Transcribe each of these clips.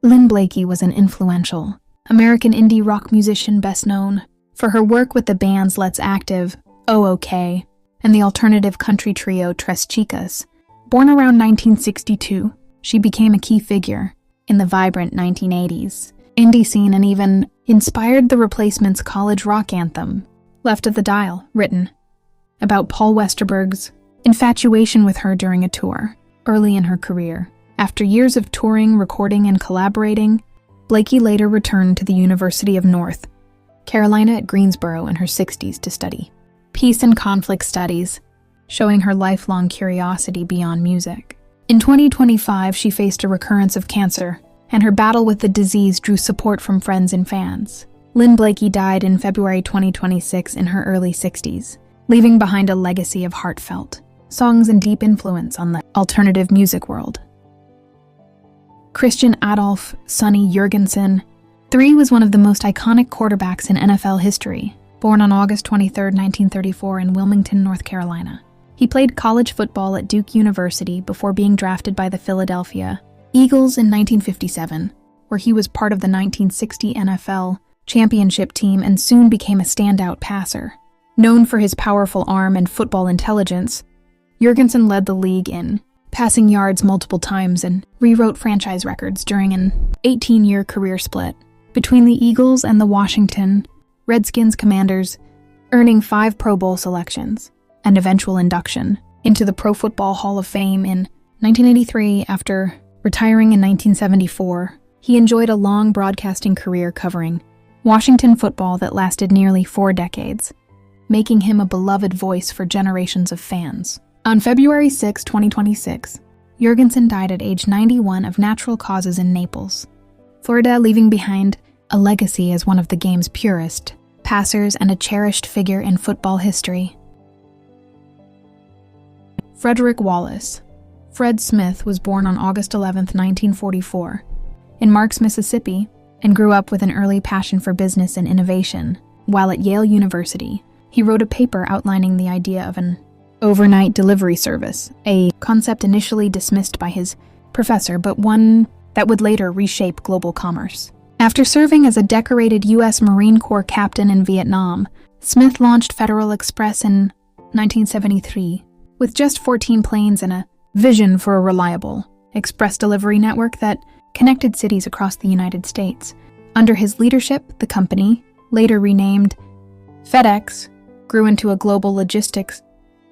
Lynn Blakey was an influential American indie rock musician best known for her work with the bands Let's Active, OK, and the alternative country trio Tres Chicas. Born around 1962, she became a key figure in the vibrant 1980s indie scene and even inspired the Replacement's college rock anthem, Left of the Dial, written about Paul Westerberg's infatuation with her during a tour early in her career. After years of touring, recording, and collaborating, Blakey later returned to the University of North Carolina at Greensboro in her 60s to study peace and conflict studies, showing her lifelong curiosity beyond music. In 2025, she faced a recurrence of cancer, and her battle with the disease drew support from friends and fans. Lynn Blakey died in February 2026 in her early 60s, leaving behind a legacy of heartfelt songs and deep influence on the alternative music world. Christian Adolph "Sonny" Jurgensen III was one of the most iconic quarterbacks in NFL history. Born on August 23, 1934 in Wilmington, North Carolina. He played college football at Duke University before being drafted by the Philadelphia Eagles in 1957, where he was part of the 1960 NFL championship team and soon became a standout passer. Known for his powerful arm and football intelligence, Jurgensen led the league in passing yards multiple times and rewrote franchise records during an 18-year career split between the Eagles and the Washington Redskins Commanders, earning 5 Pro Bowl selections and eventual induction into the Pro Football Hall of Fame in 1983. After retiring in 1974, he enjoyed a long broadcasting career covering Washington football that lasted nearly 4 decades, making him a beloved voice for generations of fans. On February 6, 2026, Jurgensen died at age 91 of natural causes in Naples, Florida, leaving behind a legacy as one of the game's purest passers and a cherished figure in football history. Frederick Wallace. Fred Smith was born on August 11, 1944, in Marks, Mississippi, and grew up with an early passion for business and innovation. While at Yale University, he wrote a paper outlining the idea of an overnight delivery service, a concept initially dismissed by his professor, but one that would later reshape global commerce. After serving as a decorated U.S. Marine Corps captain in Vietnam, Smith launched Federal Express in 1973 with just 14 planes and a vision for a reliable express delivery network that connected cities across the United States. Under his leadership, the company, later renamed FedEx, grew into a global logistics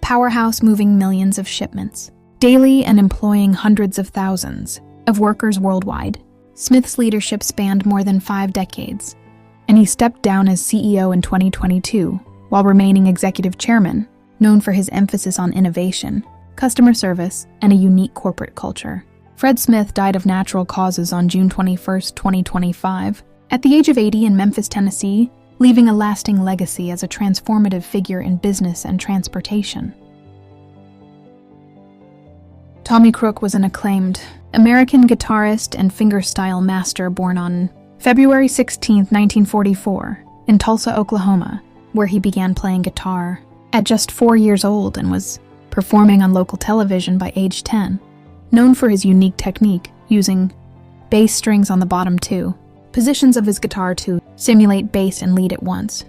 powerhouse, moving millions of shipments daily and employing hundreds of thousands of workers worldwide. Smith's leadership spanned more than 5 decades, and he stepped down as CEO in 2022 while remaining executive chairman, known for his emphasis on innovation, customer service, and a unique corporate culture. Fred Smith died of natural causes on June 21, 2025, at the age of 80 in Memphis, Tennessee, leaving a lasting legacy as a transformative figure in business and transportation. Tommy Crook was an acclaimed American guitarist and fingerstyle master born on February 16, 1944, in Tulsa, Oklahoma, where he began playing guitar at just 4 years old and was performing on local television by age 10. Known for his unique technique, using bass strings on the bottom 2 positions of his guitar to simulate bass and lead at once,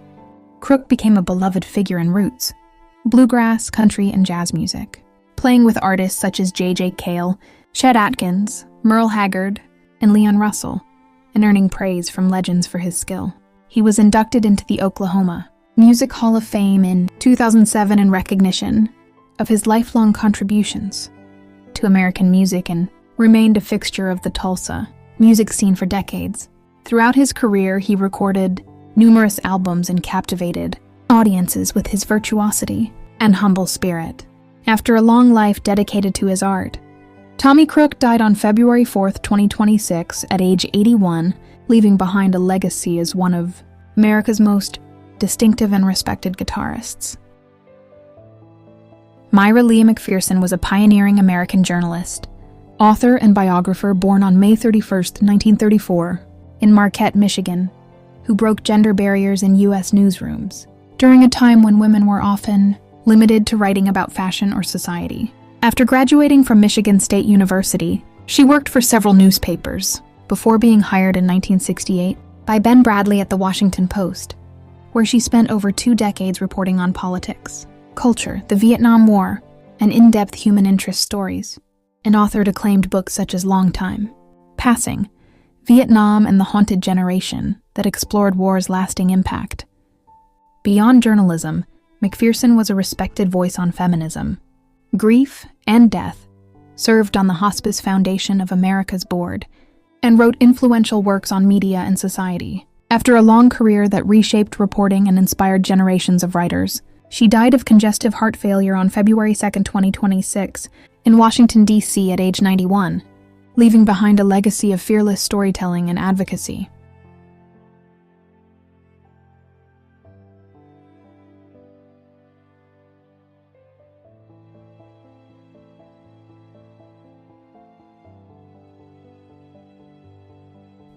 Crook became a beloved figure in roots, bluegrass, country, and jazz music, playing with artists such as J.J. Cale, Chet Atkins, Merle Haggard, and Leon Russell, and earning praise from legends for his skill. He was inducted into the Oklahoma Music Hall of Fame in 2007 in recognition of his lifelong contributions to American music and remained a fixture of the Tulsa music scene for decades. Throughout his career, he recorded numerous albums and captivated audiences with his virtuosity and humble spirit. After a long life dedicated to his art, Tommy Crook died on February 4, 2026, at age 81, leaving behind a legacy as one of America's most distinctive and respected guitarists. Myra Leah McPherson was a pioneering American journalist, author, and biographer born on May 31, 1934, in Marquette, Michigan, who broke gender barriers in U.S. newsrooms during a time when women were often limited to writing about fashion or society. After graduating from Michigan State University, she worked for several newspapers, before being hired in 1968 by Ben Bradley at the Washington Post, where she spent over 2 decades reporting on politics, culture, the Vietnam War, and in-depth human interest stories, and authored acclaimed books such as Long Time, Passing, Vietnam and the Haunted Generation that explored war's lasting impact. Beyond journalism, McPherson was a respected voice on feminism, grief, and death, served on the Hospice Foundation of America's board, and wrote influential works on media and society. After a long career that reshaped reporting and inspired generations of writers, she died of congestive heart failure on February 2, 2026, in Washington, D.C. at age 91, leaving behind a legacy of fearless storytelling and advocacy.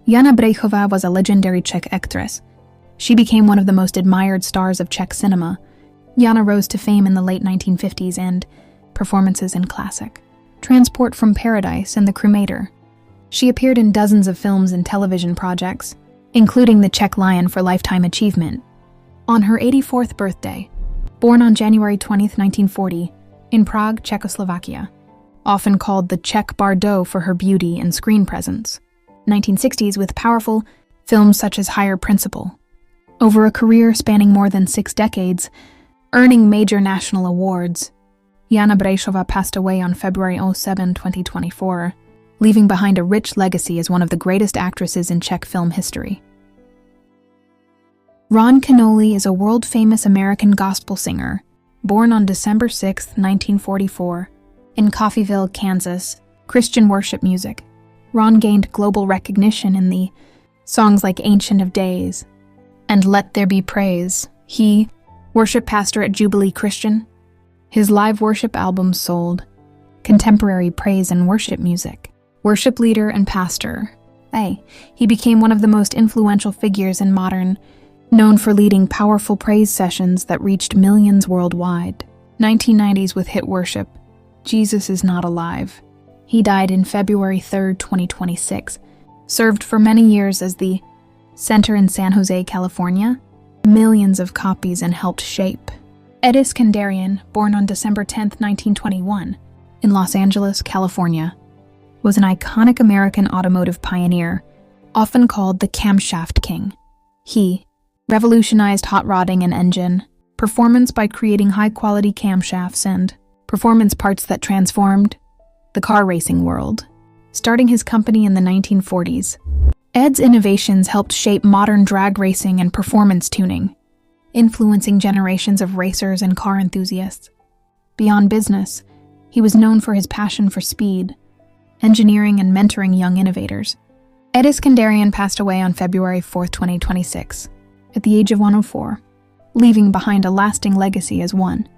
Jana Brejchova was a legendary Czech actress. She became one of the most admired stars of Czech cinema. Jana rose to fame in the late 1950s and performances in classic Transport from Paradise and The Cremator. She appeared in dozens of films and television projects, including the Czech Lion for Lifetime Achievement. On her 84th birthday, born on January 20, 1940, in Prague, Czechoslovakia, often called the Czech Bardot for her beauty and screen presence. 1960s with powerful films such as Higher Principle. Over a career spanning more than 6 decades, earning major national awards, Jana Brejchova passed away on February 7, 2024, leaving behind a rich legacy as one of the greatest actresses in Czech film history. Ron Kenoly is a world-famous American gospel singer, born on December 6, 1944, in Coffeyville, Kansas, Christian worship music. Ron gained global recognition in the songs like Ancient of Days and Let There Be Praise. He, worship pastor at Jubilee Christian, his live worship albums sold contemporary praise and worship music. Worship leader and pastor. He became one of the most influential figures in modern, known for leading powerful praise sessions that reached millions worldwide. 1990s with hit worship, Jesus Is Not Alive. He died in February 3, 2026, served for many years as the center in San Jose, California, millions of copies and helped shape. Ed Iskandarian, born on December 10, 1921, in Los Angeles, California, was an iconic American automotive pioneer, often called the camshaft king. He revolutionized hot rodding and engine performance by creating high-quality camshafts and performance parts that transformed the car racing world. Starting his company in the 1940s, Ed's innovations helped shape modern drag racing and performance tuning, influencing generations of racers and car enthusiasts. Beyond business, he was known for his passion for speed, engineering, and mentoring young innovators. Ed Iskandarian passed away on February 4, 2026, at the age of 104, leaving behind a lasting legacy as one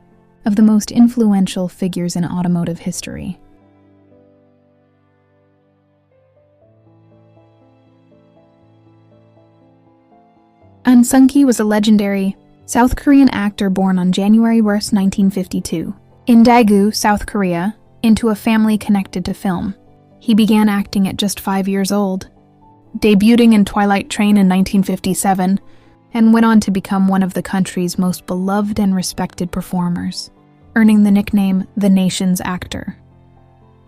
of the most influential figures in automotive history. An Sung-ki was a legendary South Korean actor born on January 1, 1952, in Daegu, South Korea, into a family connected to film. He began acting at just 5 years old, debuting in Twilight Train in 1957, and went on to become one of the country's most beloved and respected performers, earning the nickname the nation's actor.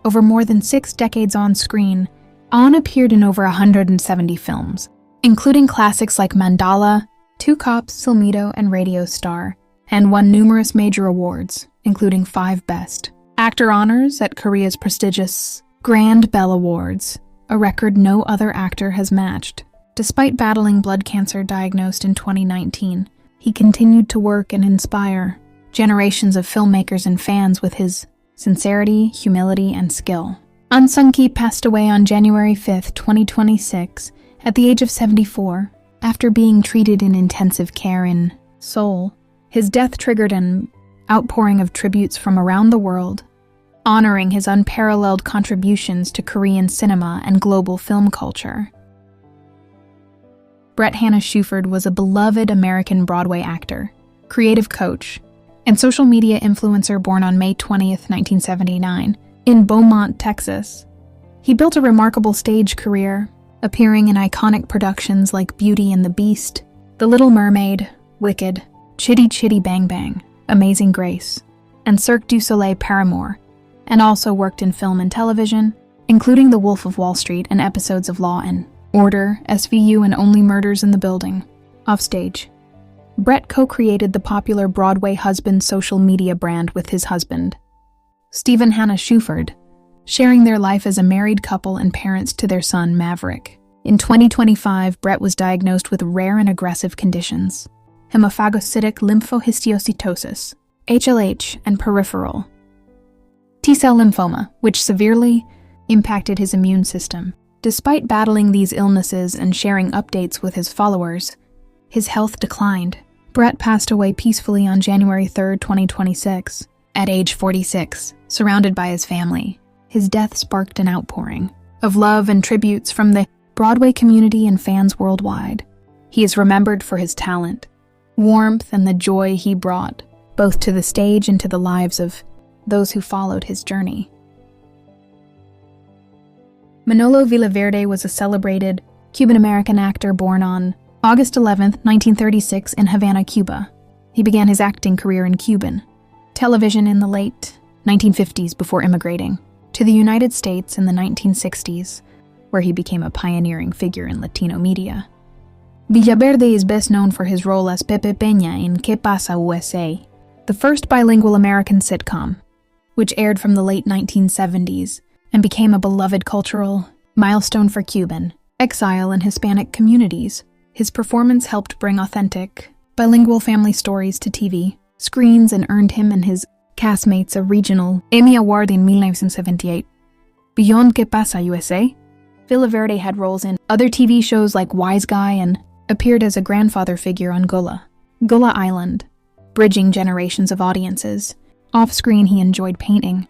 Over more than 6 decades on screen, An appeared in over 170 films, including classics like Mandala, Two Cops, Silmido, and Radio Star, and won numerous major awards, including 5 Best Actor honors at Korea's prestigious Grand Bell Awards, a record no other actor has matched. Despite battling blood cancer diagnosed in 2019, he continued to work and inspire generations of filmmakers and fans with his sincerity, humility, and skill. An Sung-ki passed away on January 5, 2026, at the age of 74, after being treated in intensive care in Seoul. His death triggered an outpouring of tributes from around the world, honoring his unparalleled contributions to Korean cinema and global film culture. Brett Hannah Shuford was a beloved American Broadway actor, creative coach, and social media influencer born on May 20, 1979, in Beaumont, Texas. He built a remarkable stage career, appearing in iconic productions like Beauty and the Beast, The Little Mermaid, Wicked, Chitty Chitty Bang Bang, Amazing Grace, and Cirque du Soleil Paramour, and also worked in film and television, including The Wolf of Wall Street and episodes of Law and Order, SVU, and Only Murders in the Building. Offstage, Brett co-created the popular Broadway husband social media brand with his husband, Stephen Hannah Shuford, sharing their life as a married couple and parents to their son, Maverick. In 2025, Brett was diagnosed with rare and aggressive conditions: hemophagocytic lymphohistiocytosis, HLH, and peripheral T-cell lymphoma, which severely impacted his immune system. Despite battling these illnesses and sharing updates with his followers, his health declined. Brett passed away peacefully on January 3, 2026, at age 46, surrounded by his family. His death sparked an outpouring of love and tributes from the Broadway community and fans worldwide. He is remembered for his talent, warmth, and the joy he brought, both to the stage and to the lives of those who followed his journey. Manolo Villaverde was a celebrated Cuban-American actor born on August 11, 1936 in Havana, Cuba. He began his acting career in Cuban television in the late 1950s before immigrating to the United States in the 1960s, where he became a pioneering figure in Latino media. Villaverde is best known for his role as Pepe Peña in ¿Qué pasa, USA?, the first bilingual American sitcom, which aired from the late 1970s and became a beloved cultural milestone for Cuban, exile, and Hispanic communities. His performance helped bring authentic, bilingual family stories to TV screens and earned him and his castmates a regional Emmy Award in 1978. Beyond ¿Qué pasa, USA?, Villaverde had roles in other TV shows like Wise Guy and appeared as a grandfather figure on Gullah Island, bridging generations of audiences. Off-screen, he enjoyed painting,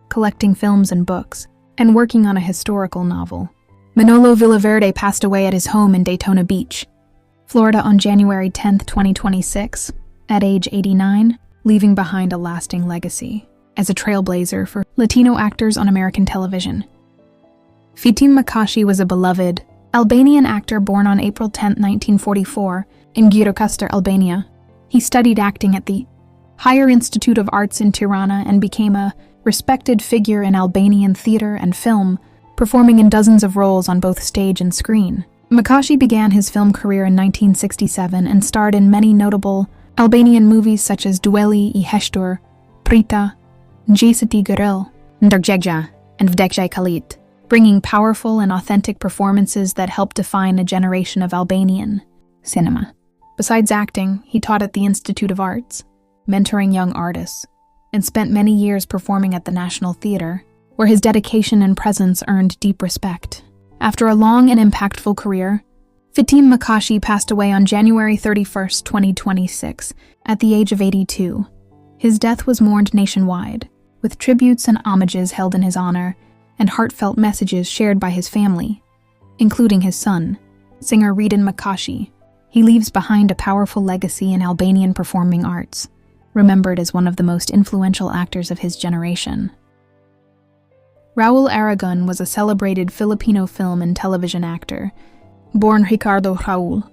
collecting films and books, and working on a historical novel. Manolo Villaverde passed away at his home in Daytona Beach, Florida on January 10, 2026, at age 89, leaving behind a lasting legacy as a trailblazer for Latino actors on American television. Fitim Makashi was a beloved Albanian actor born on April 10, 1944, in Gjirokastër, Albania. He studied acting at the Higher Institute of Arts in Tirana and became a respected figure in Albanian theater and film, performing in dozens of roles on both stage and screen. Makashi began his film career in 1967 and starred in many notable Albanian movies such as Dueli I Heshtur, Prita, Gjisëti Gëril, Ndërgjegja, and Vdekjaj Kalit, bringing powerful and authentic performances that helped define a generation of Albanian cinema. Besides acting, he taught at the Institute of Arts, mentoring young artists, and spent many years performing at the National Theatre, where his dedication and presence earned deep respect. After a long and impactful career, Fitim Makashi passed away on January 31, 2026, at the age of 82. His death was mourned nationwide, with tributes and homages held in his honor, and heartfelt messages shared by his family, including his son, singer Redin Makashi. He leaves behind a powerful legacy in Albanian performing arts, remembered as one of the most influential actors of his generation. Raul Aragon was a celebrated Filipino film and television actor, born Ricardo Raul,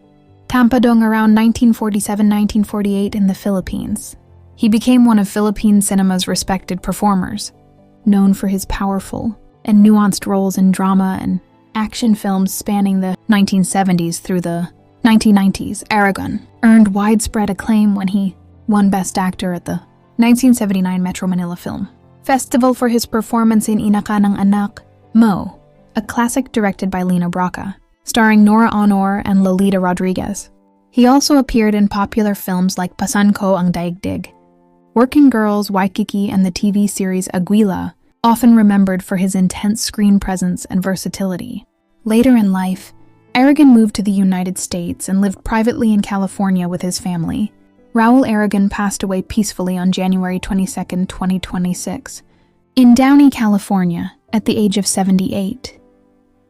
Tampadong around 1947-1948 in the Philippines. He became one of Philippine cinema's respected performers, known for his powerful and nuanced roles in drama and action films spanning the 1970s through the 1990s. Aragon earned widespread acclaim when he won Best Actor at the 1979 Metro Manila Film Festival for his performance in Ina Ka Ng Anak, Mo, a classic directed by Lina Braca, starring Nora Honor and Lolita Rodriguez. He also appeared in popular films like Pasan Ko Ang Daigdig, Working Girls, Waikiki, and the TV series Aguila, often remembered for his intense screen presence and versatility. Later in life, Aragon moved to the United States and lived privately in California with his family. Raul Aragon passed away peacefully on January 22, 2026, in Downey, California, at the age of 78.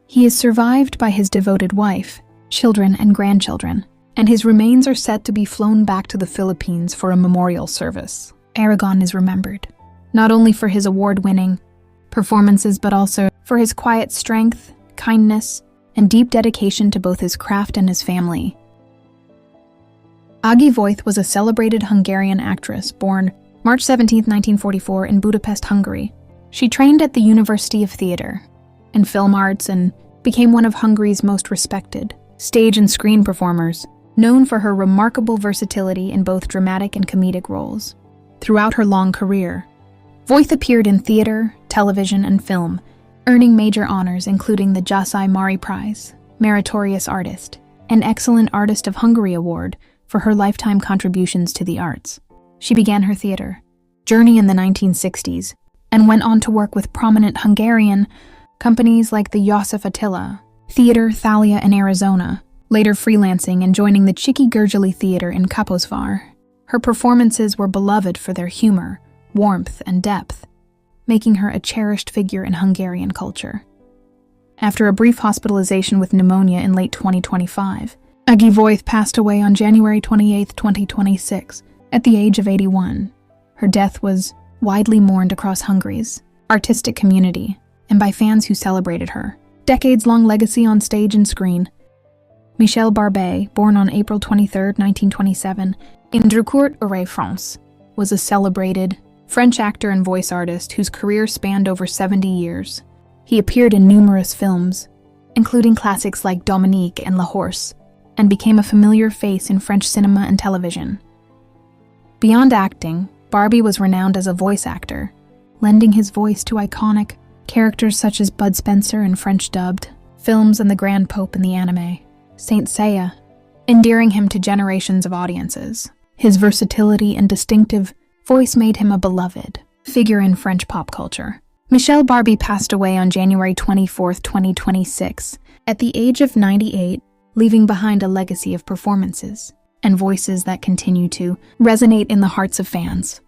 He is survived by his devoted wife, children, and grandchildren, and his remains are set to be flown back to the Philippines for a memorial service. Aragon is remembered, not only for his award-winning performances but also for his quiet strength, kindness, and deep dedication to both his craft and his family. Ági Vojt was a celebrated Hungarian actress born March 17, 1944 in Budapest, Hungary. She trained at the University of Theatre and Film Arts and became one of Hungary's most respected stage and screen performers, known for her remarkable versatility in both dramatic and comedic roles. Throughout her long career, Vojt appeared in theater, television, and film, earning major honors including the Jászai Mari Prize, Meritorious Artist, and Excellent Artist of Hungary Award for her lifetime contributions to the arts. She began her theater journey in the 1960s and went on to work with prominent Hungarian companies like the József Attila Theater Thalia in Arizona, later freelancing and joining the Csiky Gergely Theater in Kaposvár. Her performances were beloved for their humor, warmth, and depth, making her a cherished figure in Hungarian culture. After a brief hospitalization with pneumonia in late 2025, Ági Vojt passed away on January 28, 2026, at the age of 81. Her death was widely mourned across Hungary's artistic community and by fans who celebrated her decades-long legacy on stage and screen. Michel Barbet, born on April 23, 1927, in Drucourt, France, was a celebrated French actor and voice artist whose career spanned over 70 years. He appeared in numerous films, including classics like Dominique and La Horse, and became a familiar face in French cinema and television. Beyond acting, Barbie was renowned as a voice actor, lending his voice to iconic characters such as Bud Spencer in French-dubbed films and the Grand Pope in the anime Saint Seiya, endearing him to generations of audiences. His versatility and distinctive voice made him a beloved figure in French pop culture. Michel Barbie passed away on January 24, 2026, at the age of 98, leaving behind a legacy of performances and voices that continue to resonate in the hearts of fans.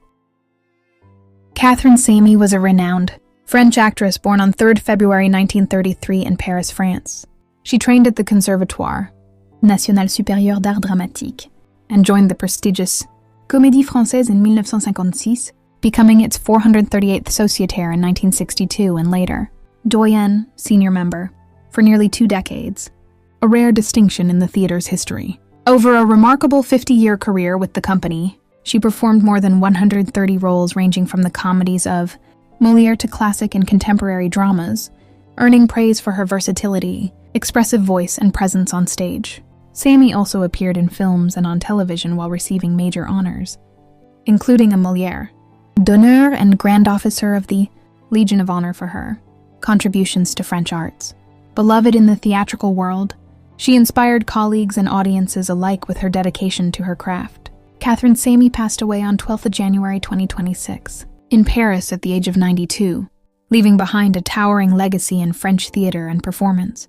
Catherine Samy was a renowned French actress born on 3 February 1933 in Paris, France. She trained at the Conservatoire National Supérieur d'Art Dramatique and joined the prestigious Comédie Française in 1956, becoming its 438th sociétaire in 1962 and later doyenne senior member for nearly 2 decades, a rare distinction in the theater's history. Over a remarkable 50-year career with the company, she performed more than 130 roles ranging from the comedies of Molière to classic and contemporary dramas, earning praise for her versatility, expressive voice, and presence on stage. Samy also appeared in films and on television while receiving major honors, including a Molière d'honneur and Grand Officer of the Legion of Honor for her contributions to French arts. Beloved in the theatrical world, she inspired colleagues and audiences alike with her dedication to her craft. Catherine Samy passed away on 12 January 2026 in Paris at the age of 92, leaving behind a towering legacy in French theater and performance.